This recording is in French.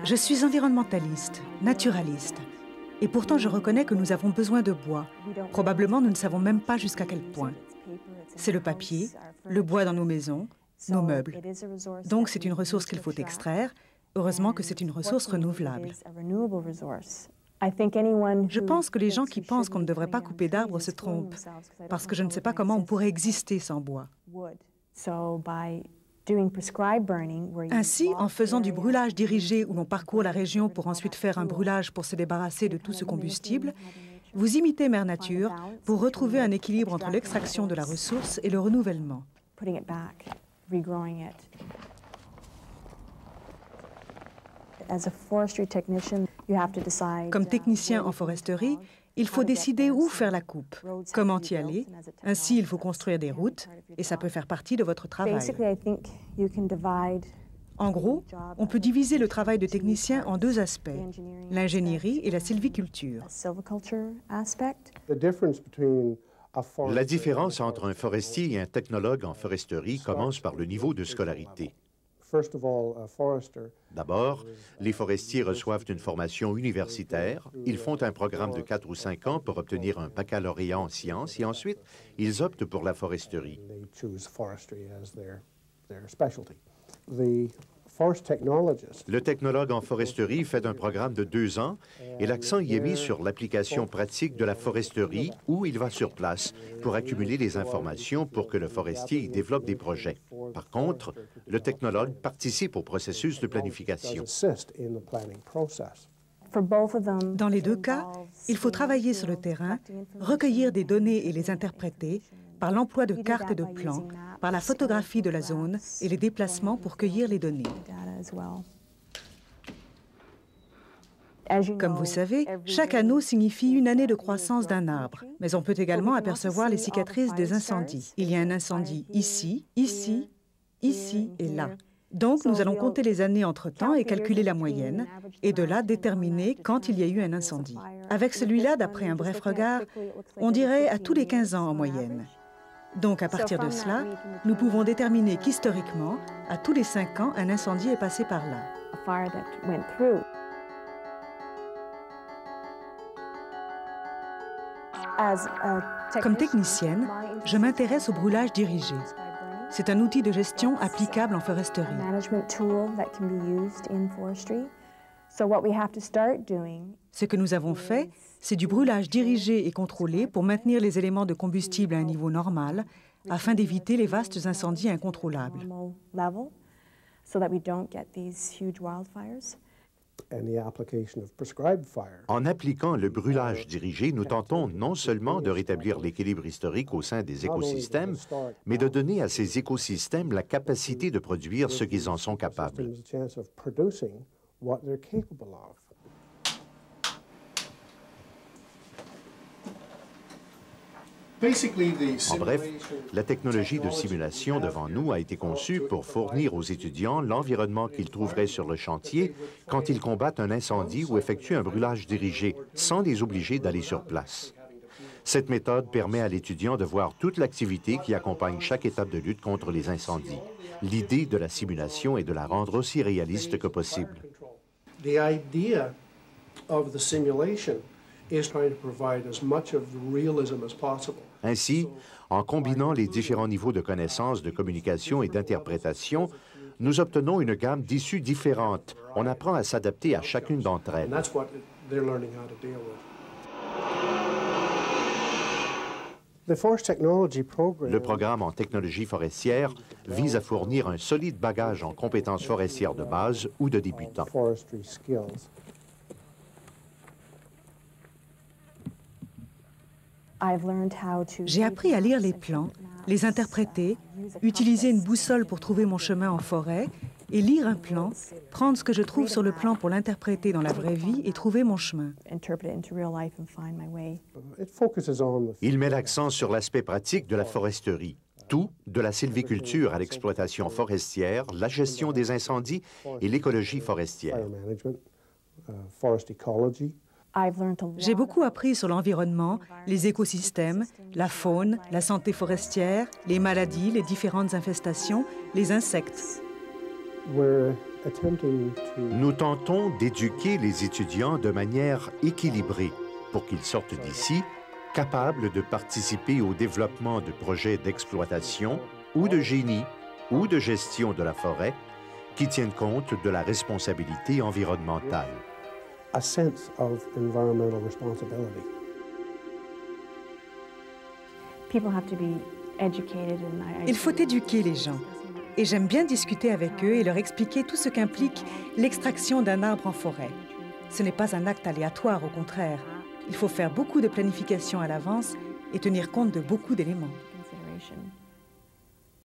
Je suis environnementaliste, naturaliste. Et pourtant, je reconnais que nous avons besoin de bois. Probablement, nous ne savons même pas jusqu'à quel point. C'est le papier, le bois dans nos maisons, nos meubles. Donc, c'est une ressource qu'il faut extraire. Heureusement que c'est une ressource renouvelable. Je pense que les gens qui pensent qu'on ne devrait pas couper d'arbres se trompent, parce que je ne sais pas comment on pourrait exister sans bois. Ainsi, en faisant du brûlage dirigé où l'on parcourt la région pour ensuite faire un brûlage pour se débarrasser de tout ce combustible, vous imitez Mère Nature pour retrouver un équilibre entre l'extraction de la ressource et le renouvellement. Comme technicien en foresterie, il faut décider où faire la coupe, comment y aller. Ainsi, il faut construire des routes et ça peut faire partie de votre travail. En gros, on peut diviser le travail de technicien en deux aspects, l'ingénierie et la sylviculture. La différence entre un forestier et un technologue en foresterie commence par le niveau de scolarité. D'abord, les forestiers reçoivent une formation universitaire. Ils font un programme de 4 ou 5 ans pour obtenir un baccalauréat en sciences et ensuite, ils optent pour la foresterie. Le technologue en foresterie fait un programme de 2 ans et l'accent y est mis sur l'application pratique de la foresterie où il va sur place pour accumuler les informations pour que le forestier y développe des projets. Par contre, le technologue participe au processus de planification. Dans les deux cas, il faut travailler sur le terrain, recueillir des données et les interpréter par l'emploi de cartes et de plans, par la photographie de la zone et les déplacements pour cueillir les données. Comme vous savez, chaque anneau signifie une année de croissance d'un arbre, mais on peut également apercevoir les cicatrices des incendies. Il y a un incendie ici, ici, ici et là. Donc, nous allons compter les années entre-temps et calculer la moyenne, et de là déterminer quand il y a eu un incendie. Avec celui-là, d'après un bref regard, on dirait à tous les 15 ans en moyenne. Donc, à partir de cela, nous pouvons déterminer qu'historiquement, à tous les 5 ans, un incendie est passé par là. Comme technicienne, je m'intéresse au brûlage dirigé. C'est un outil de gestion applicable en foresterie. Ce que nous avons fait, c'est du brûlage dirigé et contrôlé pour maintenir les éléments de combustible à un niveau normal, afin d'éviter les vastes incendies incontrôlables. En appliquant le brûlage dirigé, nous tentons non seulement de rétablir l'équilibre historique au sein des écosystèmes, mais de donner à ces écosystèmes la capacité de produire ce qu'ils en sont capables. En bref, la technologie de simulation devant nous a été conçue pour fournir aux étudiants l'environnement qu'ils trouveraient sur le chantier quand ils combattent un incendie ou effectuent un brûlage dirigé, sans les obliger d'aller sur place. Cette méthode permet à l'étudiant de voir toute l'activité qui accompagne chaque étape de lutte contre les incendies. L'idée de la simulation est de la rendre aussi réaliste que possible. Ainsi, en combinant les différents niveaux de connaissances, de communication et d'interprétation, nous obtenons une gamme d'issues différentes. On apprend à s'adapter à chacune d'entre elles. Le programme en technologie forestière vise à fournir un solide bagage en compétences forestières de base ou de débutants. J'ai appris à lire les plans, les interpréter, utiliser une boussole pour trouver mon chemin en forêt et lire un plan, prendre ce que je trouve sur le plan pour l'interpréter dans la vraie vie et trouver mon chemin. Il met l'accent sur l'aspect pratique de la foresterie. Tout, de la sylviculture à l'exploitation forestière, la gestion des incendies et l'écologie forestière. J'ai beaucoup appris sur l'environnement, les écosystèmes, la faune, la santé forestière, les maladies, les différentes infestations, les insectes. Nous tentons d'éduquer les étudiants de manière équilibrée pour qu'ils sortent d'ici capables de participer au développement de projets d'exploitation ou de génie ou de gestion de la forêt qui tiennent compte de la responsabilité environnementale. A sense of environmental responsibility. Il faut éduquer les gens. Et j'aime bien discuter avec eux et leur expliquer tout ce qu'implique l'extraction d'un arbre en forêt. Ce n'est pas un acte aléatoire, au contraire. Il faut faire beaucoup de planification à l'avance et tenir compte de beaucoup d'éléments.